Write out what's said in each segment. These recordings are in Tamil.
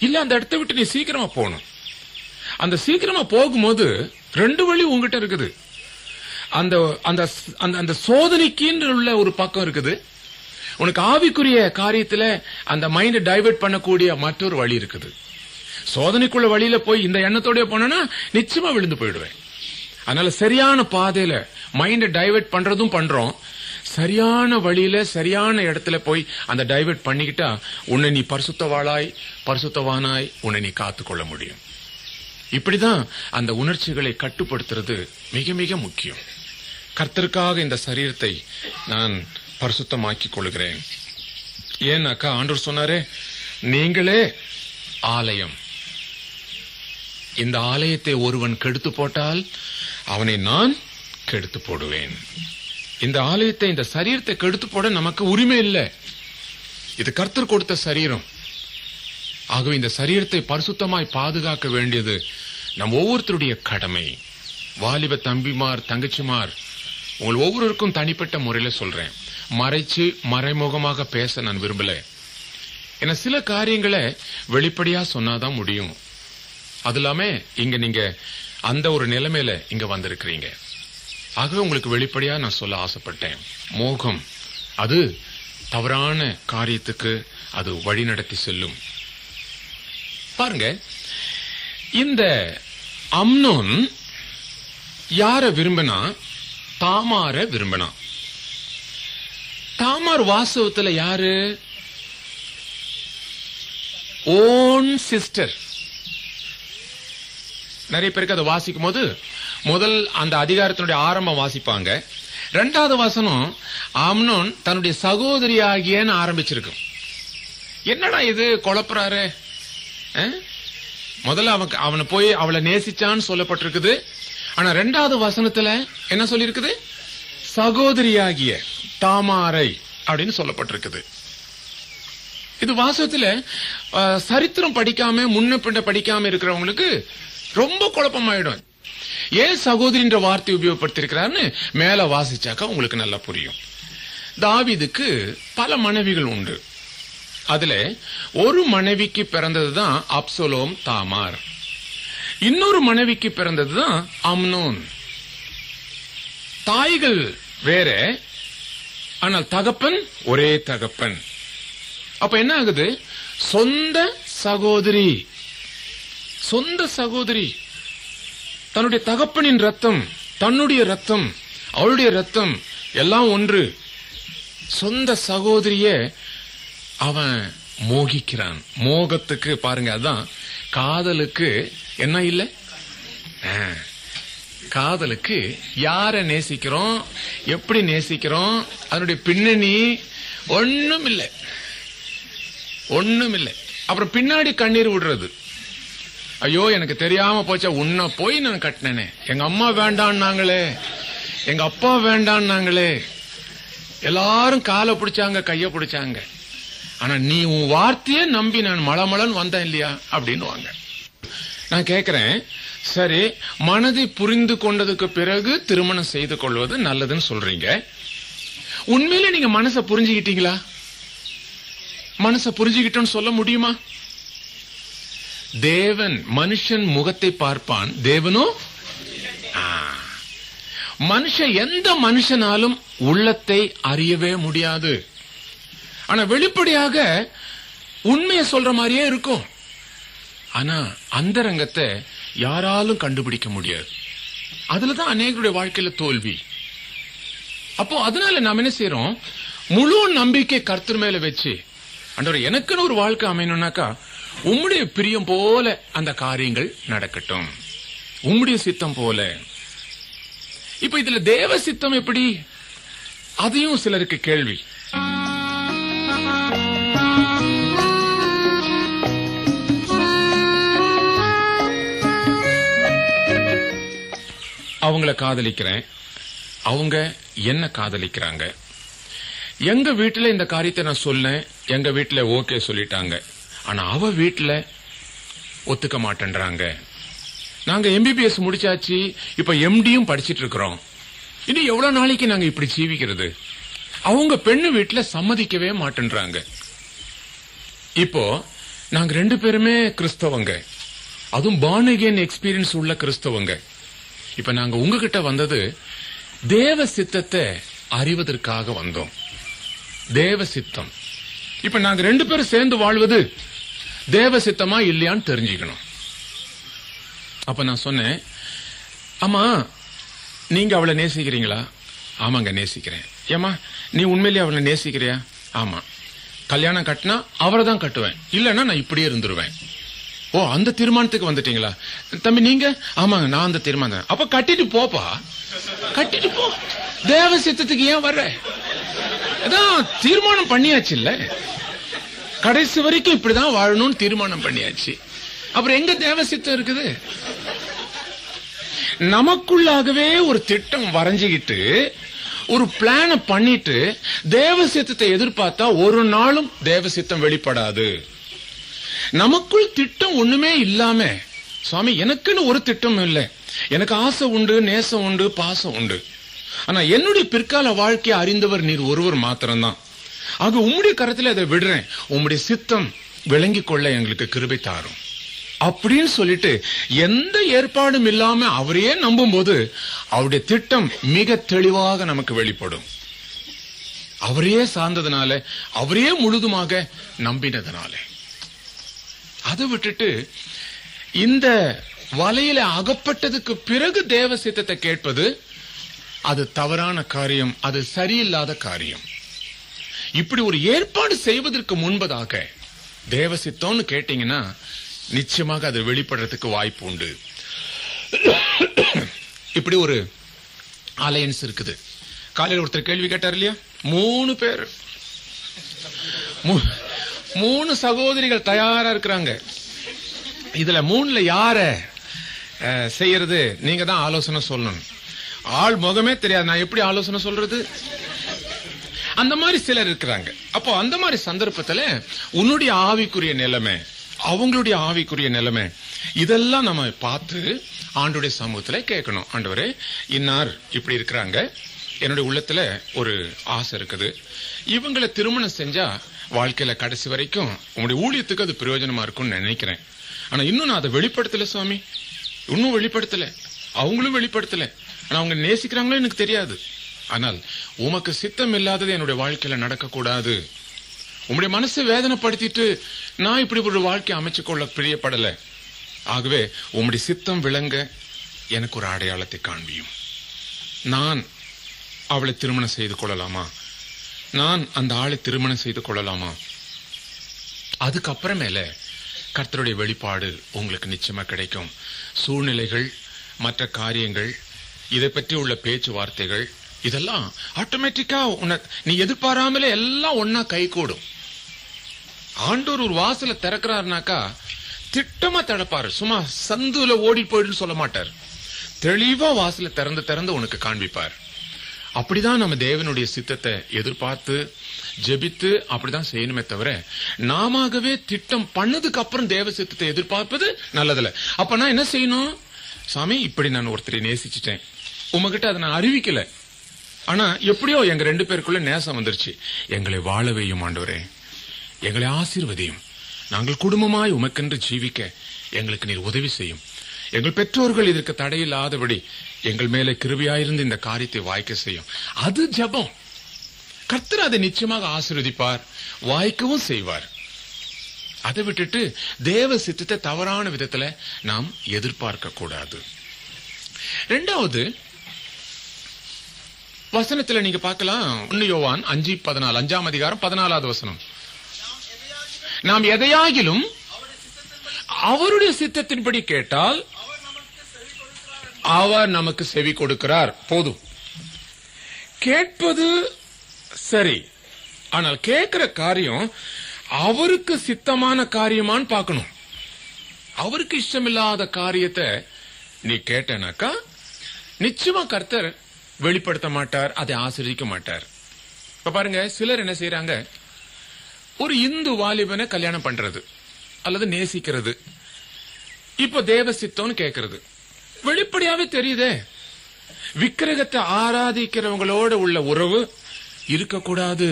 இல்ல அந்த இடத்தை விட்டு நீ சீக்கிரமா போகணும். அந்த சீக்கிரமா போகும்போது 2 வழி உங்ககிட்ட இருக்குது. அந்த அந்த அந்த சோதனைக்குன்னு உள்ள ஒரு பக்கம் இருக்குது. உனக்கு ஆவிக்குரிய காரியத்துல அந்த மைண்ட் டைவர்ட் பண்ணக்கூடிய மற்றொரு வழி இருக்குது. சோதனைக்குள்ள வழியில போய் இந்த எண்ணத்தோட போனா நிச்சயமா விழுந்து போயிடுவேன். அதனால சரியான பாதையில மைண்ட் டைவர்ட் பண்றதும் பண்றோம். சரியான வழியில சரியான இடத்துல போய் அந்த டைவர்ட் பண்ணிக்கிட்டா உன்னை நீ பரிசுத்தவாளாய் பரிசுத்தவானாய் உன்னை நீ காத்துக்கொள்ள முடியும். இப்படிதான் அந்த உணர்ச்சிகளை கட்டுப்படுத்துறது மிக மிக முக்கியம். கர்த்தருக்காக இந்த சரீரத்தை நான் பரிசுத்தமாக்கிக் கொள்கிறேன். ஏன்னாக்கா ஆண்டவர் சொன்னாரே, நீங்களே ஆலயம். இந்த ஆலயத்தை ஒருவன் கெடுத்து போட்டால் அவனை நான் கெடுத்து போடுவேன். இந்த ஆலயத்தை இந்த சரீரத்தை கெடுத்து போட நமக்கு உரிமை இல்லை. இது கர்த்தர் கொடுத்த சரீரம். ஆகவே இந்த சரீரத்தை பரிசுத்தமாய் பாதுகாக்க வேண்டியது நம் ஒவ்வொருத்தருடைய கடமை. வாலிப தம்பிமார் தங்கச்சிமார் உங்கள் ஒவ்வொருவருக்கும் தனிப்பட்ட முறையில சொல்றேன். மறைச்சு மறைமுகமாக பேச நான் விரும்பல. ஏன்னா சில காரியங்களை வெளிப்படையா சொன்னாதான் முடியும். அது இல்லாம இங்க நீங்க அந்த ஒரு நிலைமையில இங்க வந்திருக்கிறீங்க. ஆகவே உங்களுக்கு வெளிப்படையா நான் சொல்ல ஆசைப்பட்டேன். மோகம் அது தவறான காரியத்துக்கு அது வழி நடத்தி செல்லும். பாருங்க, இந்த அம்னோன் யார விரும்பினா? தாமார விரும்பினா. தாமார் வாசவத்துல யாரு? Own sister. நிறைய பேருக்கு அதை வாசிக்கும் போது முதல் அந்த அதிகாரத்தினுடைய ஆரம்பம் வாசிப்பாங்க. 2வது வசனம் அம்னோன் தன்னுடைய சகோதரி ஆகியன்னு ஆரம்பிச்சிருக்கும். என்னடா இது குழப்பறாரு? முதல்ல அவனை போய் அவளை நேசிச்சான்னு சொல்லப்பட்டிருக்குது. ஆனா 2வது வசனத்துல என்ன சொல்லிருக்குது? சகோதரியாகிய தாமாரை அப்படின்னு சொல்லப்பட்டிருக்குது. இது வாசகத்துல சரித்திரம் படிக்காம முன்ன பின்ன படிக்காம இருக்கிறவங்களுக்கு ரொம்ப குழப்பமாயிடும். ஏன் சகோதரின்ற வார்த்தை உபயோகப்படுத்திருக்கிறான்னு மேல வாசிச்சாக்கா உங்களுக்கு நல்லா புரியும். தாவீதுக்கு பல மனைவிகள் உண்டு. அதுல ஒரு மனைவிக்கு பிறந்ததுதான் அப்சலோம் தாமார். இன்னொரு மனைவிக்கு பிறந்ததுதான் அம்னோன். தாய்கள் வேற, ஆனால் தகப்பன் ஒரே தகப்பன். அப்ப என்ன ஆகுது? சொந்த சகோதரி. சொந்த சகோதரி தன்னுடைய தகப்பனின் ரத்தம், தன்னுடைய ரத்தம், அவளுடைய ரத்தம் எல்லாம் ஒன்று. சொந்த சகோதரிய அவன் மோகிக்கிறான். மோகத்துக்கு பாருங்க, அதான் காதலுக்கு என்ன இல்ல. காதலுக்கு யார நேசிக்கிறோம், எப்படி நேசிக்கிறோம், அதனுடைய பின்னணி ஒண்ணும் இல்லை, ஒண்ணும் இல்லை. அப்புறம் பின்னாடி கண்ணீர் விடுறது. ஐயோ எனக்கு தெரியாம போச்சா, உன்னை போய் நான் கட்டினேனே, எங்க அம்மா வேண்டான்னாங்களே, எங்க அப்பா வேண்டான்னாங்களே, எல்லாரும் காலை பிடிச்சாங்க கைய பிடிச்சாங்க, ஆனா நீ உன் வார்த்தையே நம்பி நான் மளமளன்னு வந்தேன் இல்லையா அப்படின்னு வாங்க. நான் கேக்குறேன், சரி மனதை புரிந்து கொண்டதுக்கு பிறகு திருமணம் செய்து கொள்வது நல்லதுன்னு சொல்றீங்க. உண்மையிலே நீங்க மனசை புரிஞ்சுக்கிட்டீங்களா? மனசை புரிஞ்சுக்கிட்டோன்னு சொல்ல முடியுமா? தேவன் மனுஷன் முகத்தை பார்ப்பான், தேவனோ மனுஷன் எந்த மனுஷனாலும் உள்ளத்தை அறியவே முடியாது. ஆனா வெளிப்படையாக உண்மையை சொல்ற மாதிரியே இருக்கும். ஆனா அந்தரங்கத்தை யாராலும் கண்டுபிடிக்க முடியாது. அதுலதான் அநேகருடைய வாழ்க்கையில தோல்வி. அப்போ அதனால நாம் என்ன செய்யறோம்? முழு நம்பிக்கை கர்த்தர் மேல வச்சு, ஆண்டவரே எனக்குன்னு ஒரு வாழ்க்கை அமையணும்னாக்கா உம்முடைய பிரியம் போல அந்த காரியங்கள் நடக்கட்டும், உம்முடைய சித்தம் போல. இப்ப இதுல தேவ சித்தம் எப்படி? அதையும் சிலருக்கு கேள்வி. அவங்கள காதலிக்கிறேன், அவங்க என்ன காதலிக்கிறாங்க. எங்க வீட்டுல இந்த காரியத்தை நான் சொன்னேன், எங்க வீட்டுல ஓகே சொல்லிட்டாங்க, ஆனா அவ வீட்டுல ஒத்துக்க மாட்டேன்றாங்க. நாங்க எம்பிபிஎஸ் முடிச்சாச்சு, இப்ப எம்டியும் படிச்சிட்டு இருக்கிறோம், இன்னும் எவ்வளவு நாளைக்கு நாங்க இப்படி ஜீவிக்கிறது? அவங்க பெண்ணு வீட்டுல சம்மதிக்கவே மாட்டேன்றாங்க. இப்போ நாங்க 2 பேருமே கிறிஸ்தவங்க, அதுவும் born again எக்ஸ்பீரியன்ஸ் உள்ள கிறிஸ்தவங்க. இப்ப நாங்க உங்ககிட்ட வந்தது தேவ சித்தத்தை அறிவதற்காக வந்தோம். தேவ சித்தம். இப்ப நாங்க 2 பேரும் சேர்ந்து வாழ்வது தேவ சித்தமா இல்லையான்னு தெரிஞ்சுக்கணும். அப்ப நான் சொன்னேன், ஆமா நீங்க அவளை நேசிக்கிறீங்களா? ஆமாங்க நேசிக்கிறேன். ஏமா நீ உண்மையிலேயே அவளை நேசிக்கிறியா? ஆமா. கல்யாணம் கட்டினா அவரை தான் கட்டுவேன், இல்லன்னா நான் இப்படியே இருந்துருவேன். ஓ, அந்த தீர்மானத்துக்கு வந்துட்டீங்களா? தம்பி நீங்க? ஆமாங்க நான் அந்த தீர்மானம். அப்ப கட்டிட்டு போப்பா, கட்டிட்டு போ. தேவ சித்தத்துக்கு ஏன் வர்ற? அதான் தீர்மானம் பண்ணியாச்சு இல்ல, கடைசி வரைக்கும் இப்படிதான் வாழணும்னு தீர்மானம் பண்ணியாச்சு. அப்புறம் எங்க தேவ சித்தம் இருக்குது? நமக்குள்ளாகவே ஒரு திட்டம் வரைஞ்சுக்கிட்டு ஒரு பிளான பண்ணிட்டு தேவ சித்தத்தை எதிர்பார்த்தா ஒரு நாளும் தேவ சித்தம் வெளிப்படாது. நமக்குள் திட்டம் ஒண்ணுமே இல்லாம, சுவாமி எனக்குன்னு ஒரு திட்டம் இல்லை, எனக்கு ஆசை உண்டு, நேசம் உண்டு, பாசம் உண்டு, ஆனா என்னுடைய பிற்கால வாழ்க்கையை அறிந்தவர் நீர் ஒருவர் மாத்திரம்தான். ஆக உம்முடைய கரத்துல அதை விடுறேன், உம்முடைய சித்தம் விளங்கிக் கொள்ள எங்களுக்கு கிருபை தாரும் அப்படின்னு சொல்லிட்டு எந்த ஏற்பாடும் இல்லாம அவரையே நம்பும் போது அவருடைய திட்டம் மிக தெளிவாக நமக்கு வெளிப்படும். அவரையே சார்ந்ததுனால, அவரையே முழுதுமாக நம்பினதுனால. அதை விட்டுட்டு இந்த வலையில அகப்பட்டதுக்கு பிறகு தேவ சித்தத்தை கேட்பது அது தவறான காரியம், அது சரியில்லாத காரியம். இப்படி ஒரு ஏற்பாடு செய்வதற்கு முன்பதாக தேவ சித்தம்னு கேட்டீங்கன்னா நிச்சயமாக அது வெளிப்படுறதுக்கு வாய்ப்பு உண்டு. இப்படி ஒரு அலையன்ஸ் இருக்குது. காலையில் ஒருத்தர் கேள்வி கேட்டார் இல்லையா, 3 பேர் 3 சகோதரிகள் தயாரா இருக்கிறாங்க. இதுல 3ல யார செய்யறது? நீங்க தான் ஆலோசனை சொல்லணும். ஆள் முகமே தெரியாது, நான் எப்படி ஆலோசனை சொல்றது? அந்த மாதிரி சிலர் இருக்கிறாங்க. அப்போ அந்த மாதிரி சந்தர்ப்பத்துல உன்னுடைய ஆவிக்குரிய நிலைமை, அவங்களுடைய ஆவிக்குரிய நிலைமை, இதெல்லாம் நம்ம பார்த்து ஆண்டவருடைய சமூகத்துல கேட்கணும். ஆண்டவரே, இன்னார் இப்படி இருக்கிறாங்க, என்னுடைய உள்ளத்துல ஒரு ஆசை இருக்குது, இவங்களை திருமணம் செஞ்சா வாழ்க்கையில கடைசி வரைக்கும் உங்களுடைய ஊழியத்துக்கு அது பிரயோஜனமா இருக்கும்னு நினைக்கிறேன். ஆனா இன்னும் நான் அதை வெளிப்படுத்தல சுவாமி, இன்னும் வெளிப்படுத்தல, அவங்களும் வெளிப்படுத்தல, ஆனா அவங்க நேசிக்கிறாங்களோ எனக்கு தெரியாது. ஆனால் உமக்கு சித்தம் இல்லாதது என்னுடைய வாழ்க்கையில நடக்கக்கூடாது. உங்களுடைய மனசை வேதனைப்படுத்திட்டு நான் இப்படி ஒரு வாழ்க்கை அமைச்சு கொள்ள பிரியப்படல. ஆகவே உம்முடைய சித்தம் விளங்க எனக்கு ஒரு அடையாளத்தை காண்பியும். நான் அவளை திருமணம் செய்து கொள்ளலாமா? நான் அந்த ஆளை திருமணம் செய்து கொள்ளலாமா? அதுக்கப்புறமேல கர்த்தருடைய வெளிப்பாடு உங்களுக்கு நிச்சயமா கிடைக்கும். சூழ்நிலைகள், மற்ற காரியங்கள், இதை பற்றி உள்ள பேச்சுவார்த்தைகள், இதெல்லாம் ஆட்டோமேட்டிக்கா நீ எதிர்பாராமலே எல்லாம் ஒன்னா கை கூடும். ஆண்டவர் ஒரு வாசல திறக்கிறாருனாக்கா திட்டமா திறப்பாரு. சும்மா சந்துல ஓடி போயிடுன்னு சொல்ல மாட்டார். தெளிவா வாசல திறந்து திறந்து உனக்கு காண்பிப்பார். அப்படிதான் நம்ம தேவனுடைய சித்தத்தை எதிர்பார்த்து ஜெபித்து அப்படிதான் செய்யணுமே தவிர நாமவே திட்டம் பண்ணதுக்கு அப்புறம் தேவ சித்தத்தை எதிர்பார்ப்பது நல்லதில்ல. அப்ப நான் என்ன செய்யணும்? சாமி, இப்படி நான் ஒருத்தரை நேசிச்சுட்டேன், உங்ககிட்ட அதை நான் அறிவிக்கல, ஆனா எப்படியோ எங்க 2 பேருக்குள்ள நேசம் வந்துருச்சு. எங்களை வாழ வையும் ஆண்டவரே, எங்களை ஆசீர்வதியும், நாங்கள் குடும்பமாய் உமக்கென்று ஜீவிக்க எங்களுக்கு நீர் உதவி செய்யும். எங்கள் பெற்றோர்கள் இதற்கு தடையில்லாதபடி எங்கள் மேலே கிருபையாயிருந்து இந்த காரியத்தை வாய்க்க செய்யும். அது ஜெபம். கர்த்தர் அதை நிச்சயமாக ஆசீர்வதிப்பார், வாய்க்கவும் செய்வார். அதை விட்டுட்டு தேவ சித்தத்தை தவறான விதத்துல நாம் எதிர்பார்க்க கூடாது. 2வது வசனத்துல நீங்க பார்க்கலாம், 1 யோவான் 5:14, 5ஆம் அதிகாரம் 14வது வசனம். நாம் எதையாகிலும் அவருடைய சித்தத்தின்படி கேட்டால் அவர் நமக்கு செவி கொடுக்கிறார். போதும். கேட்பது சரி, ஆனால் கேட்கிற காரியம் அவருக்கு சித்தமான காரியமான்னு பார்க்கணும். அவருக்கு இஷ்டமில்லாத காரியத்தை நீ கேட்டனாக்கா நிச்சயமா கர்த்தர் வெளிப்படுத்த மாட்டார், அதை ஆசீர்வதிக்க மாட்டார். இப்ப பாருங்க, சிலர் என்ன செய்யறாங்க, ஒரு இந்து வாலிபனை கல்யாணம் பண்றது அல்லது நேசிக்கிறது, இப்ப தேவ சித்தம்னு கேட்கறது வெளிப்படையாவே தெரியுதே. விக்கிரகத்தை ஆராதிக்கிறவங்களோட உள்ள உறவு இருக்கக்கூடாது.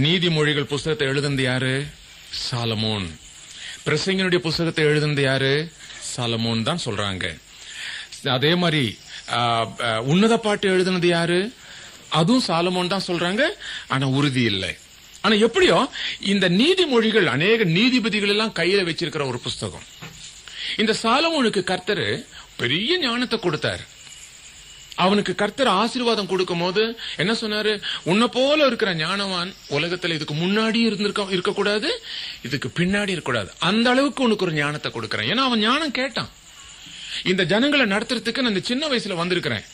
நீதிமொழிகள் புஸ்தகத்தை எழுதுனது யாரு? சாலமோன். பிரசங்கினுடைய புஸ்தகத்தை எழுதுனது யாரு? சாலமோன் தான் சொல்றாங்க. அதே மாதிரி உன்னத பாட்டு எழுதுனது யாரு? அதுவும் சாலமோன் தான் சொல்றாங்க. ஆனா உறுதி இல்லை. ஆனா எப்படியோ இந்த நீதிமொழிகள் அநேக நீதிபதிகள் எல்லாம் கையில வச்சிருக்கிற ஒரு புஸ்தகம். இந்த சாலமோனுக்கு கர்த்தர் பெரிய ஞானத்தை கொடுத்தார். அவனுக்கு கர்த்தர் ஆசீர்வாதம் கொடுக்கும் போது என்ன சொன்னாரு? உன்னை போல இருக்கிற ஞானவான் உலகத்துல இதுக்கு முன்னாடி இருக்கக்கூடாது, இதுக்கு பின்னாடி இருக்கக்கூடாது. அந்த அளவுக்கு உனக்கு ஒரு ஞானத்தை கொடுக்கறேன். ஏன்னா அவன் ஞானம் கேட்டான். இந்த ஜனங்களை நடத்துறதுக்கு நான் இந்த சின்ன வயசுல வந்திருக்கிறேன்.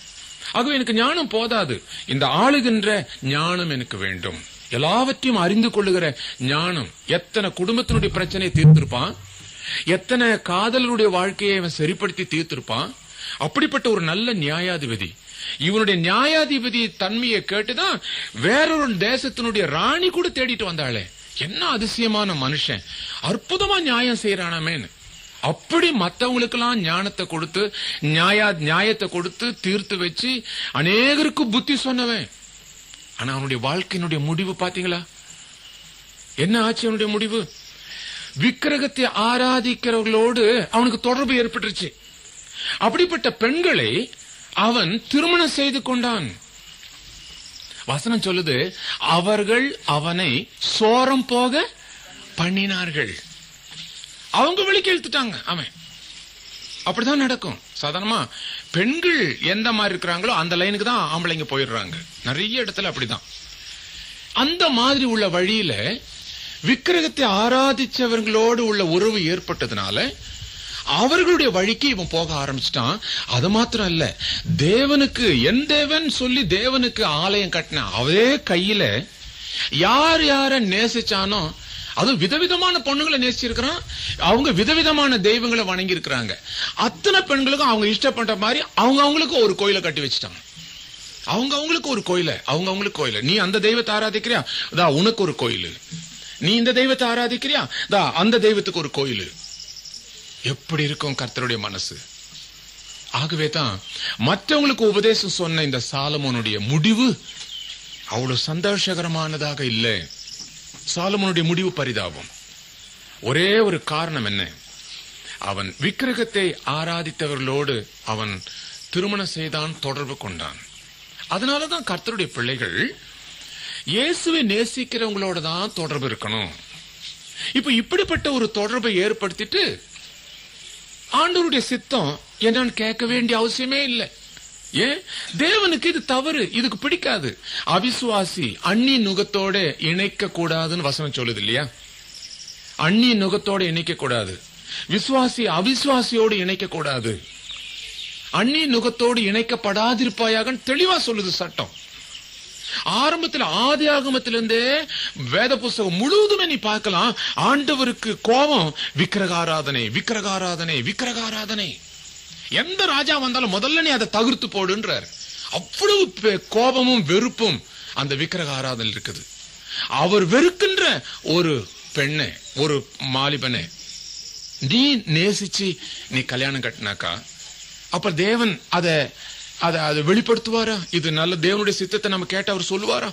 ஆகவே எனக்கு ஞானம் போதாது, இந்த ஆளுகின்ற ஞானம் எனக்கு வேண்டும். எல்லாவற்றையும் அறிந்து கொள்ளுகிற ஞானம். எத்தனை குடும்பத்தினுடைய பிரச்சனையை தீர்த்திருப்பான், எத்தனை காதலருடைய வாழ்க்கையை அவன் சரிப்படுத்தி தீர்த்திருப்பான். அப்படிப்பட்ட ஒரு நல்ல நியாயாதிபதி. இவனுடைய நியாயாதிபதி தன்மையை கேட்டுதான் வேறொரு தேசத்தினுடைய ராணி கூட தேடிட்டு வந்தாளே. என்ன அதிசயமான மனுஷன், அற்புதமா நியாயம் செய்யறானமேன்னு. அப்படி மற்றவங்களுக்கெல்லாம் ஞானத்தை கொடுத்து நியாயத்தை கொடுத்து தீர்த்து வச்சு அநேகருக்கு புத்தி சொன்னவன். ஆனா அவனுடைய வாழ்க்கையினுடைய முடிவு பாத்தீங்களா? என்ன ஆச்சு அவனுடைய முடிவு? விக்கிரகத்தை ஆராதிக்கிறவர்களோடு அவனுக்கு தொடர்பு ஏற்பட்டுருச்சு. அப்படிப்பட்ட பெண்களை அவன் திருமணம் செய்து கொண்டான். வசனம் சொல்லுது, அவர்கள் அவனை சோரம் போக பண்ணினார்கள். அவங்க வெளிக்கு இழுத்துட்டாங்க. அவன் அப்படிதான் நடக்கும். சாதாரணமா பெண்கள் எந்த மாதிரி இருக்கிறாங்களோ அந்த லைனுக்கு தான் ஆம்பளைங்க போயிடுறாங்க. நிறைய இடத்துல அப்படிதான். அந்த மாதிரி உள்ள வழியில விக்கிரகத்தை ஆராதிச்சவர்களோடு உள்ள உறவு ஏற்பட்டதுனால அவர்களுடைய வழிக்கு இவன் போக ஆரம்பிச்சிட்டான். அது மாத்திரம் இல்ல, தேவனுக்கு என் தேவன் சொல்லி தேவனுக்கு ஆலயம் கட்டின அதே கையில யார் யார நேசிச்சானோ, அதுவும் விதவிதமான பொண்ணுங்களை நேசிச்சிருக்கிறான். அவங்க விதவிதமான தெய்வங்களை வணங்கி இருக்கிறாங்க. அத்தனை பெண்களுக்கும் அவங்க இஷ்டப்பட்ட மாதிரி அவங்க அவங்களுக்கு ஒரு கோயிலை கட்டி வச்சுட்டாங்க. அவங்க அவங்களுக்கு ஒரு கோயில, அவங்க அவங்களுக்கு கோயில. நீ அந்த தெய்வத்தை ஆராதிக்கிறியா, தா உனக்கு ஒரு கோயில். நீ இந்த தெய்வத்தை ஆராதிக்கிறியா, தா அந்த தெய்வத்துக்கு ஒரு கோயில். எப்படி இருக்கும் கர்த்தருடைய மனசு? ஆகவே தான் மற்றவங்களுக்கு உபதேசம் சொன்ன இந்த சாலமோனுடைய முடிவு அவ்வளவு சந்தோஷகரமானதாக இல்லை. சாலமோனுடைய முடிவு பரிதாபம். ஒரே ஒரு காரணம் என்ன? அவன் விக்கிரகத்தை ஆராதித்தவர்களோடு அவன் திருமணம் செய்தான், தொடர்பு கொண்டான். அதனாலதான் கர்த்தருடைய பிள்ளைகள் இயேசுவை நேசிக்கிறவங்களோட தான் தொடர்பு இருக்கணும். இப்ப இப்படிப்பட்ட ஒரு தொடர்பை ஏற்படுத்திட்டு ஆண்டவருடைய சித்தம் என்னன்னு கேட்க வேண்டிய அவசியமே இல்லை. ஏன்? தேவனுக்கு இது தவறு, இதுக்கு பிடிக்காது. அவிசுவாசி அந்நிய நுகத்தோட இணைக்க கூடாதுன்னு வசனம் சொல்லுது இல்லையா? அந்நிய நுகத்தோட இணைக்க கூடாது. விசுவாசி அவிசுவாசியோடு இணைக்க கூடாது. அந்நிய நுகத்தோடு இணைக்கப்படாதிருப்பாயாக தெளிவா சொல்லுது சட்டம். ஆரம்பத்தில் ஆதி ஆகமத்திலிருந்தே வேத புஸ்தகம் முழுவதுமே நீ பார்க்கலாம். ஆண்டவருக்கு கோபம் விக்கிரகாராதனை, விக்கிரகாராதனை, விக்கிரகாராதனை. எந்த ராஜா வந்தாலும் முதல்ல நீ அதை தவிர்த்து போடுன்றார். அவ்வளவு கோபமும் வெறுப்பும் அந்த விக்கிரக ஆராதனை இருக்குது. அவர் வெறுக்கின்ற ஒரு பெண்ணை, ஒரு மாலிபனை நீ நேசிச்சு நீ கல்யாணம் கட்டினாக்கா அப்ப தேவன் அதை வெளிப்படுத்துவாரா? இது நல்ல தேவனுடைய சித்தத்தை நம்ம கேட்ட அவர் சொல்லுவாரா?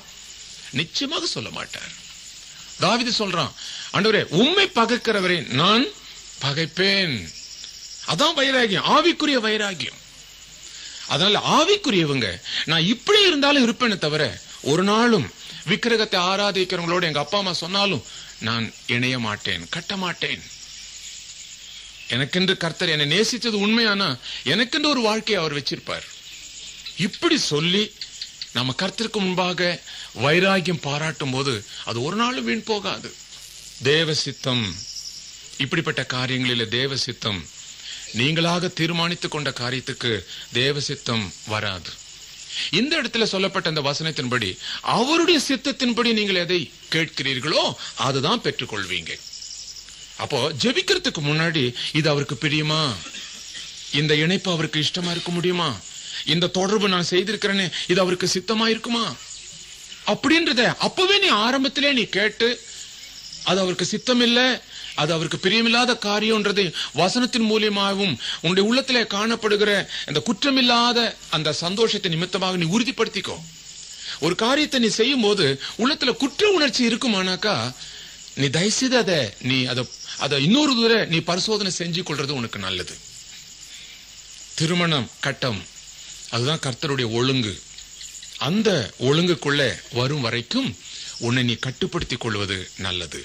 நிச்சயமாக சொல்ல மாட்டார். தாவீது சொல்றான், ஆண்டவரே உம்மை பகைக்கிறவரை நான் பகைப்பேன். அதான் வைராகியம், ஆவிக்குரிய வைராகியம். அதனால ஆவிக்குரியவங்க நான் இப்படி இருந்தாலும் இருப்பேன்னு தவிர ஒரு நாளும் விக்கிரகத்தை ஆராதிக்கிறவங்களோட எங்க அப்பா அம்மா சொன்னாலும் நான் இணைய மாட்டேன், கட்ட மாட்டேன். எனக்கென்று கர்த்தர் என்னை நேசித்தது உண்மையானா எனக்கென்று ஒரு வாழ்க்கையை அவர் வச்சிருப்பார். இப்படி சொல்லி நம்ம கர்த்தருக்கு முன்பாக வைராகியம் பாராட்டும் போது அது ஒரு நாளும் வீண் போகாது. தேவ சித்தம், இப்படிப்பட்ட காரியங்களில் தேவ சித்தம், நீங்களாக தீர்மானித்துக் கொண்ட காரியத்துக்கு தேவ சித்தம் வராது. இந்த இடத்துல சொல்லப்பட்ட அந்த வசனத்தின்படி அவருடைய சித்தத்தின்படி நீங்கள் எதை கேட்கிறீர்களோ அதுதான் பெற்றுக்கொள்வீங்க. அப்போ ஜெபிக்கிறதுக்கு முன்னாடி இது அவருக்கு பிரியுமா, இந்த இணைப்பு அவருக்கு இஷ்டமா இருக்க முடியுமா, இந்த தொடர்பு நான் செய்திருக்கிறேன்னு இது அவருக்கு சித்தமா இருக்குமா அப்படின்றத அப்பவே நீ ஆரம்பத்திலே நீ கேட்டு அது அவருக்கு சித்தம் இல்லை, அது அவருக்கு பிரியமில்லாத காரியம்ன்றது வசனத்தின் மூலியமாகவும் உன்னுடைய உள்ளத்திலே காணப்படுகிற அந்த குற்றமில்லாத அந்த சந்தோஷத்தை நிமித்தமாக நீ உறுதிப்படுத்திக்கோ. ஒரு காரியத்தை நீ செய்யும் போது உள்ளத்துல குற்ற உணர்ச்சி இருக்குமானாக்கா நீ தயவுசெய்து அத இன்னொரு தூர நீ பரிசோதனை செஞ்சு கொள்றது உனக்கு நல்லது. திருமணம் கட்டம் அதுதான் கர்த்தருடைய ஒழுங்கு. அந்த ஒழுங்குக்குள்ள வரும் வரைக்கும் உன்னை நீ கட்டுப்படுத்திக் கொள்வது நல்லது.